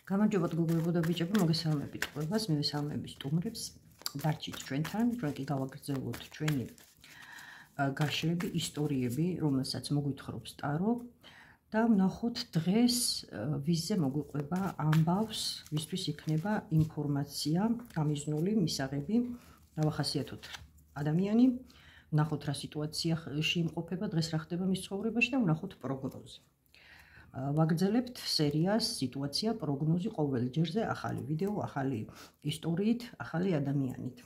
გამარჯობა გოგოებო და ბიჭებო, მოგესალმებით ყველას, მივესალმები სტუმრებს. დარჩით ჩვენთან, ჩვენ კი გავაგრძელოთ ჩვენი გაშლები, ისტორიები, რომელსაც მოგვითხრობს ტარო და ვნახოთ დღეს ვიზზე მოგვიყვება ამბავს, ვისთვის იქნება ინფორმაცია გამიზნული, მისაღები, დავახასიათოთ ადამიანი, ვნახოთ რა სიტუაციაში იმყოფება, დღეს რა ხდება მის ცხოვრებაში და ვნახოთ პროგნოზი. ვაგრძელებთ სერიას სიტუაცია პროგნოზი ყოველ ჯერზე ახალი ვიდეო, ახალი ისტორიით, ახალი ადამიანით.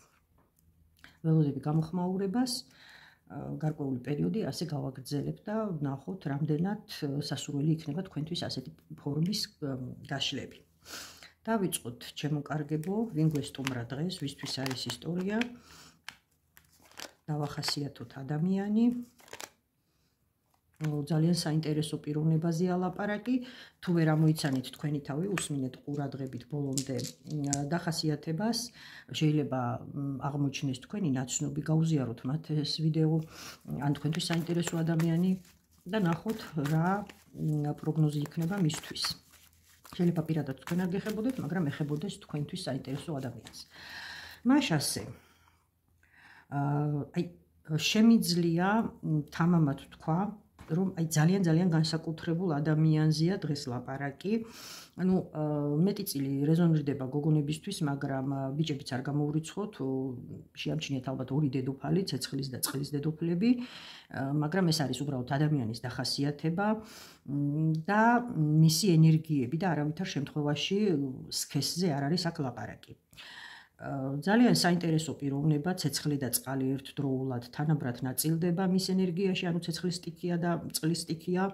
ველოდები გამოხმაურებას, გარკვეული პერიოდი ასე გავაგრძელებ და ვნახოთ რამდენად სასურველი იქნება თქვენთვის ასეთი ფორმის გაშლები. დავიწყოთ ჩემო კარგებო, ვინ გვესტუმრა დღეს, ვისთვის არის ისტორია. დავახასიათოთ ადამიანი. ძალიან საინტერესო პიროვნებაზეა ლაპარაკი. თუ ვერ ამოიცანით თქვენი თავი, უსმინეთ ყურადღებით ბოლომდე დახასიათებას. შეიძლება აღმოჩნდეს თქვენი ნაცნობი, გაუზიაროთ მათ ეს ვიდეო, ან თქვენთვის საინტერესო ადამიანი და ნახოთ რა პროგნოზი იქნება მისთვის. შეიძლება პირადად თქვენ არ გეხებოდეთ, მაგრამ ეხებოდეს თქვენთვის საინტერესო ადამიანს. მაშ ასე. შემიძლია თამამად თქვა, რომ ძალიან განსაკუთრებულ ადამიანზეა დღეს ლაპარაკი. მეტი წილი რეზონირდება გოგონებისთვის, მაგრამ ბიჭებიც არ გამოურიცხოთ, შეამჩნიეთ ალბათ ორი დედოფალი, ცეცხლის და წყლის დედოფლები, მაგრამ ეს არის უბრალოდ ადამიანის დახასიათება და მისი ენერგიები და არავითარ შემთხვევაში სქესზე არ არის აქ ლაპარაკი. ძალიან საინტერესო პიროვნება, ცეცხლი და წყალი ერთდროულად თანაბრად ნაწილდება მის ენერგიაში, ანუ ცეცხლის სტიქია და წყლის სტიქია.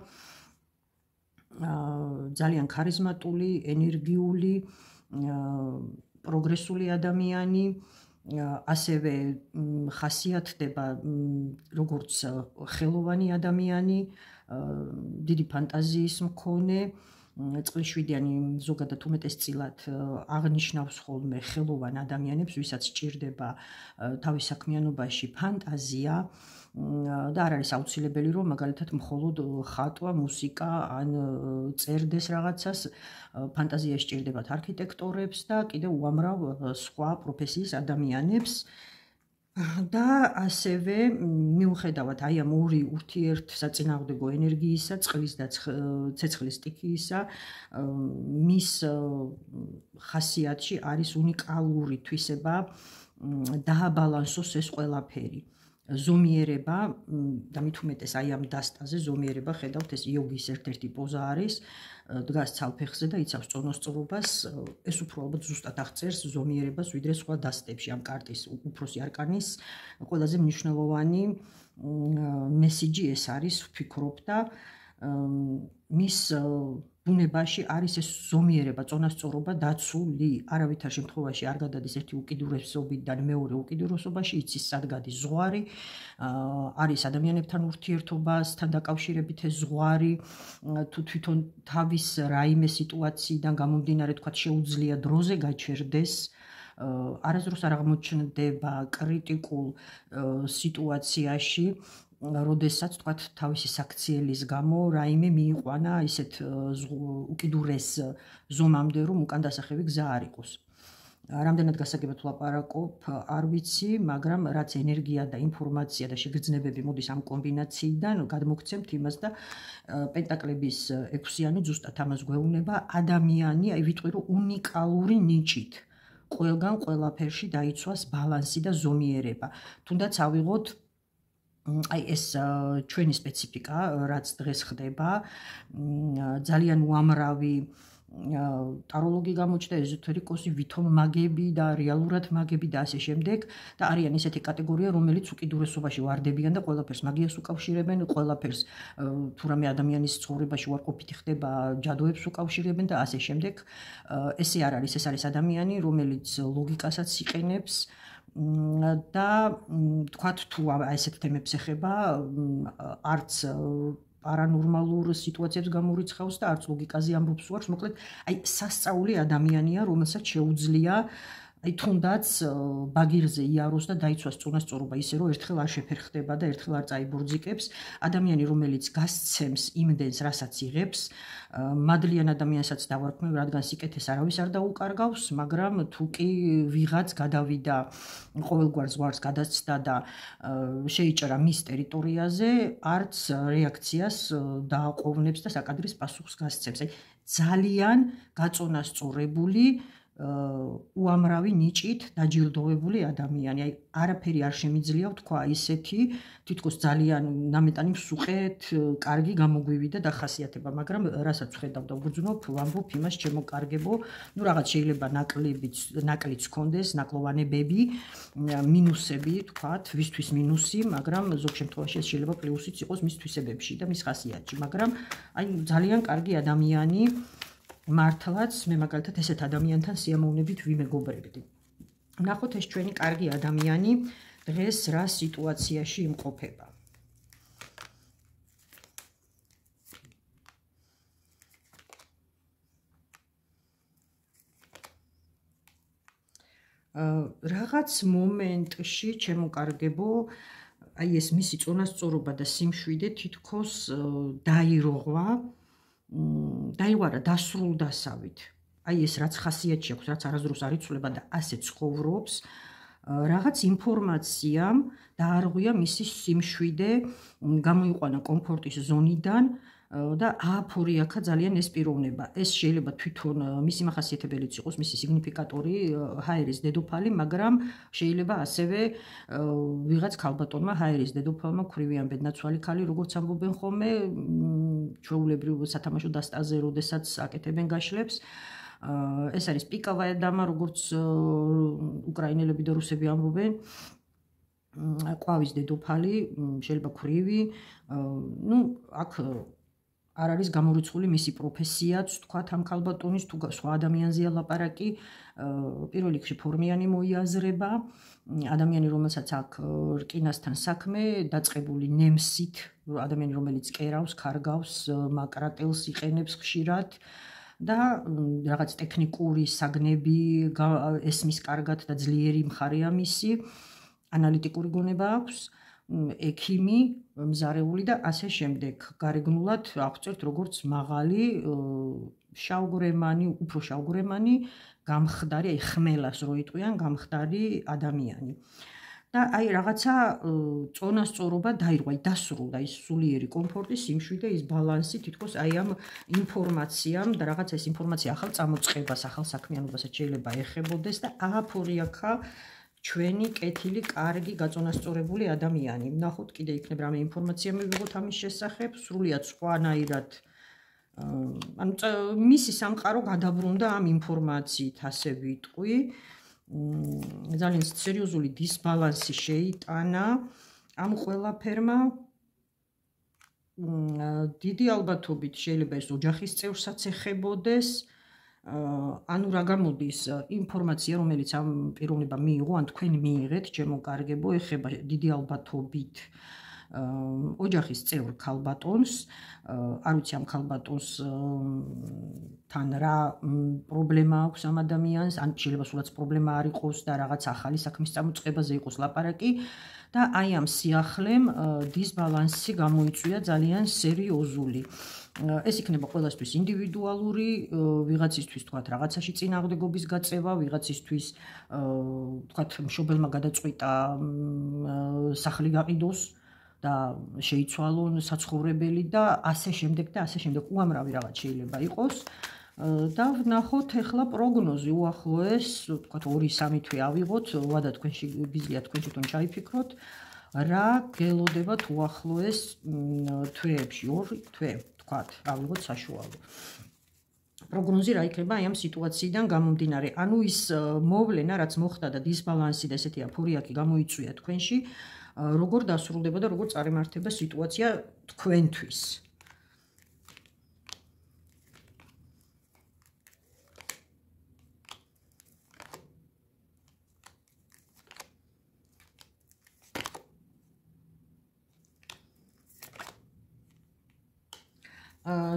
ძალიან ქარიზმატული, ენერგიული, პროგრესული ადამიანი, ასევე ხასიათდება როგორც ხელოვანი ადამიანი, დიდი ფანტაზიის მქონე. წყლისშვიდიანი ზოგადად უმეტესწილად აღნიშნავს ხოლმე ხელოვან ადამიანებს, ვისაც სჭირდება თავის საქმიანობაში ფანტაზია და არ არის აუცილებელი, რომ მაგალითად მხოლოდ ხატვა, მუსიკა ან წერდეს რაღაცას, ფანტაზია სჭირდებათ არქიტექტორებს და კიდევ უამრავ სხვა პროფესიის ადამიანებს. და ასევე მიუხედავად აი ამ ორი ურთიერთსაწინააღმდეგო ენერგიისა, წყლის და ცეცხლის სტიქიისა, მის ხასიათში არის უნიკალური თვისება დააბალანსოს ეს ყველაფერი. ზომიერება და მით უმეტეს აი ამ დასტაზე ზომიერება, ხედავთ, ეს იოგის ერთ-ერთი პოზა არის, დგას ცალფეხზე და იცავს წონასწორობას, ეს უფრო ალბათ ზუსტად აღწერს ზომიერებას, ვიდრე სხვა დასტებში ამ კარტის უფროსი არკანის ყველაზე მნიშვნელოვანი მესიჯი ეს არის, ვფიქრობ და მის ბუნებაში არის ეს ზომიერება, წონასწორობა დაცული, არავითარ შემთხვევაში არ გადადის ერთი უკიდურესობიდან მეორე უკიდურესობაში, იცის სად გადის ზღვარი, არის ადამიანებთან ურთიერთობასთან დაკავშირებით ეს ზღვარი, თუ თვითონ თავის რაიმე სიტუაციიდან გამომდინარე, თქვათ, შეუძლია დროზე გაჩერდეს, არასდროს არ აღმოჩნდება კრიტიკულ სიტუაციაში, როდესაც თქვათ თავისი საქციელის გამო რაიმე მიიყვანა ისეთ უკიდურეს ზომამდე, რომ უკან დასახევი გზა არ იყოს. რამდენად გასაგებად ვლაპარაკობ, არ ვიცი, მაგრამ რაც ენერგია და ინფორმაცია და შეგრძნებები მოდის ამ კომბინაციიდან, გადმოგცემთ იმას და პენტაკლების 6-იანი ზუსტად ამას გვეუბნება, ადამიანი, აი ვიტყვი რომ უნიკალური ნიჭით. ყველგან ყველაფერში დაიცვას ბალანსი და ზომიერება. თუნდაც ავიღოთ აი ეს ჩვენი სპეციფიკა, რაც დღეს ხდება, ძალიან უამრავი ტაროლოგი გამოჩნდა, ეზოთერიკოსი, ვითომ მაგები და რეალურად მაგები და ასე შემდეგ და არიან ესეთი კატეგორია, რომელიც უკიდურესობაში ვარდებიან და ყველაფერს მაგიას უკავშირებენ, ყველაფერს თუ რამე ადამიანის ცხოვრებაში უარყოფითი ხდება, ჯადოებს უკავშირებენ და ასე შემდეგ. ესე არ არის, ეს არის ადამიანი, რომელიც ლოგიკასაც იყენებს და თქვათ თუ ესეთ თემებს ეხება, არც პარანორმალურ სიტუაციებს გამორიცხავს და არც ლოგიკაზე ამბობს უარს, მოკლედ, აი სასწაული ადამიანია, რომელსაც შეუძლია აი თუნდაც ბაგირზე იაროს და დაიცვას წონასწორობა ისე რომ ერთხელ არ შეფერხდება და ერთხელ არ წაიბორძიკებს ადამიანი რომელიც გასცემს იმდენს რასაც იღებს მადლიან ადამიანსაც დავარქმევ რადგან სიკეთეს არავის არ დაუკარგავს მაგრამ თუ კი ვიღაც გადავიდა ყოველგვარ ზღვარს გადაცდა და შეიჭრა მის ტერიტორიაზე არც რეაქციას დააყოვნებს და საკადრის პასუხს გასცემს აი ძალიან გაწონასწორებული უამრავი ნიჭით დაჯილდოვებული ადამიანი. აი არაფერი არ შემიძლია ვთქვა ისეთი თითქოს ძალიან ნამეტანი მსუყეთ, კარგი გამოგვივიდა დახასიათება, მაგრამ რასაც ხედავ და ვგრძნობ, ვამბობ იმას ჩემო კარგებო, ну რაღაც შეიძლება ნაკლიც ჰქონდეს, ნაკლოვანებები, მინუსები, ვთქვათ, ვისთვის მინუსი, მაგრამ ზოგ შემთხვევაში ეს შეიძლება პლუსიც იყოს მის თვისებებში და მის ხასიათში, მაგრამ აი ძალიან კარგი ადამიანი მართლაც მე მაგალითად ესეთ ადამიანთან სიამოვნებით ვიმეგობრებდი. ნახოთ ეს ჩვენი კარგი ადამიანი დღეს რა სიტუაციაში იმყოფება. რაღაც მომენტში ჩემო კარგებო აი ეს მისი წონასწორობა და სიმშვიდე თითქოს დაიროღვა დაივარა დასრულდასავით. აი ეს რაც ხასიათში აქვს, რაც არასდროს არ იცვლება და ასე ცხოვრობს, რაღაც ინფორმაციამ დაარღვია მისი სიმშვიდე, გამოიყვანა კომფორტის ზონიდან და ააფორიაქა ძალიან ეს პიროვნება. ეს შეიძლება თვითონ მისი მახასიათებელიც იყოს, მისი სიგნიფიკატორი, ჰაერის დედოფალი, მაგრამ შეიძლება ასევე ვიღაც ქალბატონმა ჰაერის დედოფალმა ქვრივიან ბედნაცვალი ქალი, როგორც ამბობენ ხოლმე, ჩვეულებრივ სათამაშო დასტაზე, როდესაც აკეთებენ გაშლებს. ეს არის პიკავая დამა, როგორც უკრაინელები და რუსები ამბობენ. ყვავის დედოფალი, შეიძლება ქვრივი, ну, აქ არ არის გამორიცხული მისი პროფესიაც, თქვათ ამ ქალბატონის თუ სხვა ადამიანზეა ლაპარაკი, პირველ რიგში ფორმიანი მოიაზრება, ადამიანი რომელსაც აქვს რკინასთან საქმე, დაწყებული ნემსით, ადამიანი რომელიც კერავს, ქარგავს, მაკრატელს იყენებს ხშირად და რაღაც ტექნიკური საგნები ესმის კარგად და ძლიერი მხარეა მისი, ანალიტიკური გონება აქვს. ექიმი, მზარეული და ასე შემდეგ. გარეგნულად აღწერთ როგორც მაღალი, შავგვრემანი, უფრო შავგვრემანი, გამხდარი, აი ხმელას რო იტყვიან, გამხდარი ადამიანი. და აი რაღაცა წონასწორობა დაირღვა, დასრულდა ის სულიერი კომფორტი, სიმშვიდე, ის ბალანსი თითქოს აი ამ ინფორმაციამ და რაღაც ეს ინფორმაცია ახალ წამოწყებას, ახალ საქმიანობასაც შეიძლება ეხებოდეს და ააფორიაქა ჩვენი კეთილი, კარგი, გაწონასწორებული ადამიანი. ნახოთ, კიდე იქნებ რამე ინფორმაცია მივიღოთ ამის შესახებ, სრულიად სხვანაირად. ანუ მისი სამყარო გადაბრუნდა ამ ინფორმაციით, ასე ვიტყვი. ძალიან სერიოზული დისბალანსი შეიტანა ამ ყველაფერმა. დიდი ალბათობით შეიძლება ეს ოჯახის წევრსაც ეხებოდეს. ანუ რა გამოდის ინფორმაცია რომელიც ამ პიროვნებამ მიიღო ან თქვენ მიიღეთ ჩემო კარგებო ეხება დიდი ალბათობით ოჯახის წევრ ქალბატონს არ ვიცი ამ ქალბატონს თან რა პრობლემა აქვს ამ ადამიანს ან შეიძლება სულაც პრობლემა არ იყოს და რაღაც ახალი საქმის წამოწყებაზე იყოს ლაპარაკი და აი ამ სიახლემ დისბალანსი გამოიწვია ძალიან სერიოზული ეს იქნება ყველასთვის ინდივიდუალური, ვიღაცისთვის თქვათ რაღაცაში წინააღმდეგობის გაწევა, ვიღაცისთვის თქვათ მშობელმა გადაწყვიტა სახლი გაყიდოს და შეიცვალონ საცხოვრებელი და ასე შემდეგ და ასე შემდეგ უამრავი რაღაც შეიძლება იყოს. და ვნახოთ ახლა პროგნოზი უახლოეს, თქვათ 2-3 თვე ავიღოთ, ვადა თქვენში გიძლია თქვენ თვითონ ჩაიფიქროთ, რა გელოდებათ უახლოეს თვეებში, 2 თვე. ავიღოთ საშუალო. პროგნოზი რა იქნება აი ამ სიტუაციიდან გამომდინარე. ანუ ის მოვლენა, რაც მოხდა და დისბალანსი და ესეთი აფორიაქი გამოიწვია თქვენში, როგორ დასრულდება და როგორ წარიმართება სიტუაცია თქვენთვის.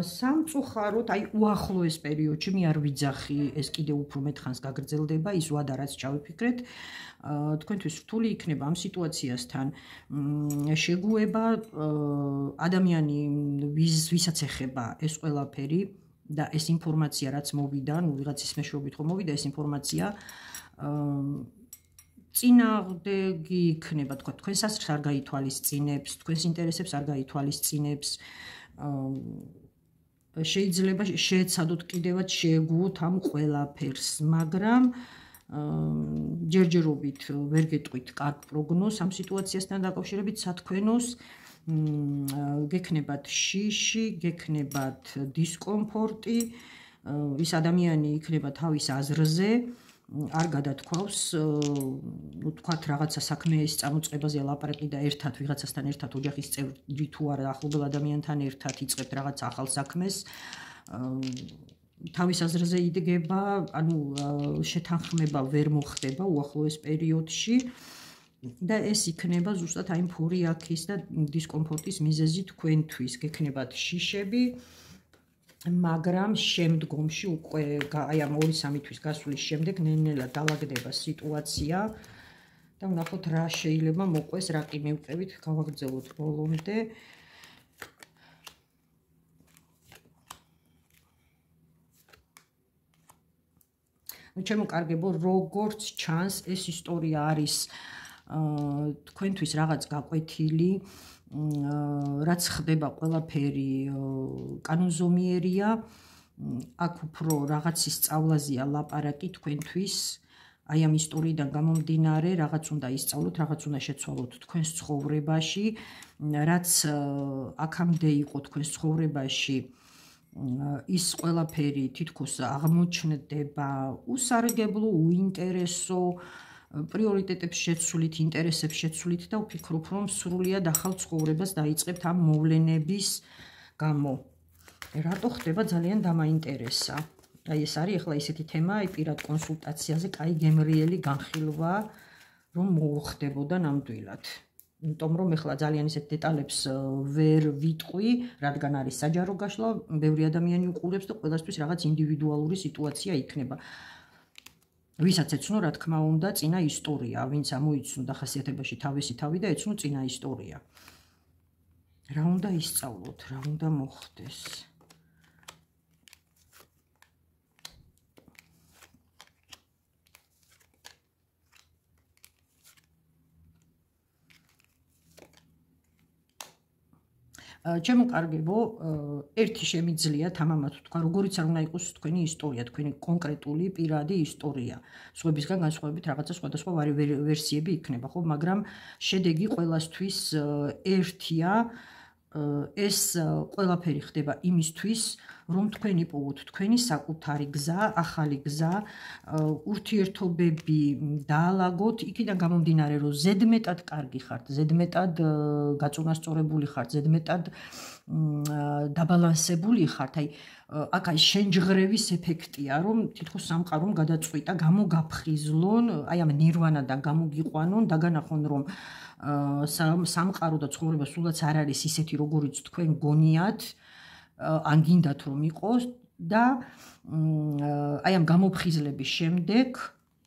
სამწუხაროდ, აი უახლოეს პერიოდში მე არ ვიძახი, ეს კიდევ უფრო მეტხანს გაგრძელდება, ის ვადა რაც ჩავიფიქრეთ, თქვენთვის რთული იქნება ამ სიტუაციასთან შეგუება, ადამიანი ვისაც ეხება ეს ყველაფერი და ეს ინფორმაცია რაც მოვიდა, ნუ ვიღაცის მეშვეობით რომ მოვიდა ეს ინფორმაცია, წინააღმდეგი იქნება, თქვა, თქვენ სასწრს არ გაითვალისწინებს, თქვენს ინტერესებს არ გაითვალისწინებს, შეიძლება შეეცადოთ კიდევაც შეეგუოთ ამ ყველაფერს, მაგრამ ჯერჯერობით ვერ გეტყვით კარგ პროგნოზს ამ სიტუაციასთან დაკავშირებით, სათქვენოს გექნებათ შიში, გექნებათ დისკომფორტი, ის ადამიანი იქნება თავის აზრზე, არ გადათქვავს, ნუ თქვათ რაღაცა საქმე ის წამოწყებაზე ლაპარაკი და ერთად ვიღაცასთან ერთად ოჯახის წევრი თუ არა ახლობელ ადამიანთან ერთად იწყებთ რაღაც ახალ საქმეს, თავის აზრზე იდგება, ანუ შეთანხმება ვერ მოხდება უახლოეს პერიოდში და ეს იქნება ზუსტად აი ფურიაქის და დისკომფორტის მიზეზი თქვენთვის, გექნებათ შიშები, მაგრამ შემდგომში უკვე აი ამ 2-3 თვის გასვლის შემდეგ ნელ-ნელა დაალაგდება სიტუაცია და ვნახოთ რა შეიძლება მოყვეს, რა კი მივყევით, გავაგრძელოთ ბოლომდე. ჩემო კარგებო, როგორც ჩანს, ეს ისტორია არის თქვენთვის რაღაც გაკვეთილი, რაც ხდება ყველაფერი კანონზომიერია, აქ უფრო რაღაცის სწავლაზეა ლაპარაკი თქვენთვის, აი ამ ისტორიიდან გამომდინარე, რაღაც უნდა ისწავლოთ, რაღაც უნდა შეცვალოთ თქვენს ცხოვრებაში, რაც აქამდე იყო თქვენს ცხოვრებაში, ის ყველაფერი თითქოს აღმოჩნდება უსარგებლო, უინტერესო, პრიორიტეტებს შეცვლით, ინტერესებს შეცვლით და ვფიქრობ, რომ სრულიად ახალ ცხოვრებას დაიწყებთ ამ მოვლენების გამო. რატო ხდება ძალიან დამაინტერესა. აი ეს არის ახლა ისეთი თემა, აი პირად კონსულტაციაზე კაი გემრიელი განხილვა, რომ მოუხდებოდა ნამდვილად. იმიტომ რომ ახლა ძალიან ისეთ დეტალებს ვერ ვიტყვი, რადგან არის საჯარო გაშლა, ბევრი ადამიანი უყურებს და ყველასთვის რაღაც ინდივიდუალური სიტუაცია იქნება. ვისაც ეცნო, რა თქმა უნდა, წინა ისტორია, ვინც ამოიცნო დახასიათებაში თავისი თავი და ეცნო წინა ისტორია. რა უნდა ისწავლოთ, რა უნდა მოხდეს? ჩემო კარგებო, ერთი შემიძლია თამამად თქვა, როგორიც არ უნდა იყოს თქვენი ისტორია, თქვენი კონკრეტული პირადი ისტორია. სხვებისგან განსხვავებით რაღაცა სხვადასხვა ვერსიები იქნება, ხო, მაგრამ შედეგი ყველასთვის ერთია. ეს ყველაფერი ხდება იმისთვის, რომ თქვენ იპოვოთ თქვენი საკუთარი გზა, ახალი გზა, ურთიერთობები დაალაგოთ, იქიდან გამომდინარე, რომ ზედმეტად კარგი ხართ, ზედმეტად გაწონასწორებული ხართ, ზედმეტად დაბალანსებული ხართ, აი აქ აი შენჯღრევის ეფექტია, რომ თითქოს სამყარომ გადაწყვიტა გამოგაფხიზლონ, აი ამ ნირვანადან გამოგიყვანონ, დაგანახონ, რომ სამყარო და ცხოვრება სულაც არ არის ისეთი, როგორიც თქვენ გონიათ, ან გინდათ რომ იყოს და აი ამ გამოფხიზლების შემდეგ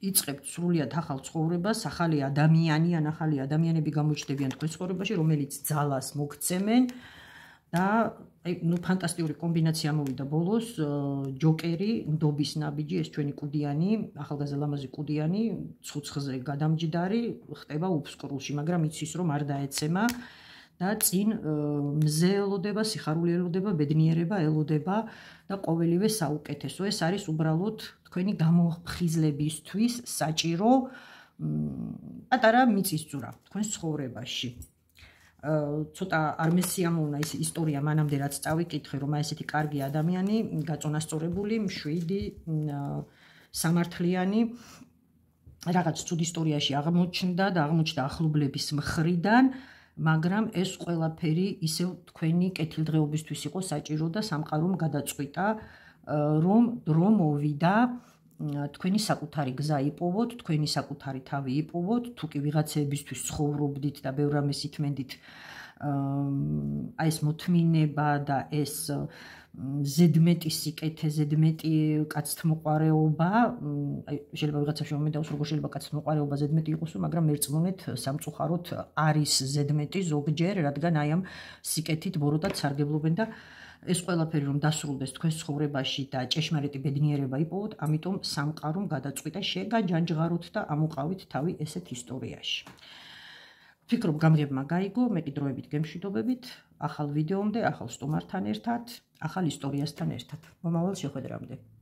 იწყებთ სრულიად ახალ ცხოვრებას, ახალი ადამიანი ან ახალი ადამიანები გამოჩნდებიან თქვენ ცხოვრებაში, რომელიც ძალას მოგცემენ და აი ნუ ფანტასტიკური კომბინაცია მოვიდა ბოლოს, ჯოკერი, ნდობის ნაბიჯი, ეს ჩვენი კუდიანი, ახალგაზრდა ლამაზი კუდიანი, ცუცხზე გადამჯდარი, ხდება უფსკრულში, მაგრამ იცის რომ არ დაეცემა და წინ მზე ელოდება, სიხარული ელოდება, ბედნიერება ელოდება და ყოველივე საუკეთესო. ეს არის უბრალოდ თქვენი გამოფხიზლებისთვის საჭირო პატარა მიწისძვრა თქვენს ცხოვრებაში. ცოტა არ მესიამოვნა ის ისტორია მანამდე რაც წავიკითხე, რომ აი ესეთი კარგი ადამიანი, გაწონასწორებული, მშვიდი, სამართლიანი რაღაც ცუდ ისტორიაში აღმოჩნდა და აღმოჩნდა ახლობლების მხრიდან, მაგრამ ეს ყველაფერი ისევ თქვენი კეთილდღეობისთვის იყო საჭირო და სამყარომ გადაწყვიტა, რომ დრო მოვიდა თქვენი საკუთარი გზა იპოვოთ, თქვენი საკუთარი თავი იპოვოთ, თუ კი ვიღაცეებისთვის ცხოვრობდით და ბევრ რამეს ითმენდით, აი ეს მოთმინება და ეს ზედმეტი სიკეთე, ზედმეტი კაცთმოყვარეობა, შეიძლება ვიღაცა შემომედავს, როგორ შეიძლება კაცთმოყვარეობა ზედმეტი იყოსო, მაგრამ მერწმუნეთ სამწუხაროდ არის ზედმეტი ზოგჯერ, რადგან აი ამ სიკეთით ბოროტად სარგებლობენ და ეს ყველაფერი რომ დასრულდეს თქვენს ცხოვრებაში და ჭეშმარიტი ბედნიერება იპოვოთ, ამიტომ სამყარომ გადაწყვიტა შეგაჯანჯღაროთ და ამოყავით თავი ესეთ ისტორიაში. ვფიქრობ გამღებმა გაიგო, მე კი დროებით გემშვიდობებით, ახალ ვიდეომდე, ახალ სტუმართან ერთად, ახალ ისტორიასთან ერთად. მომავალ შეხვედრამდე.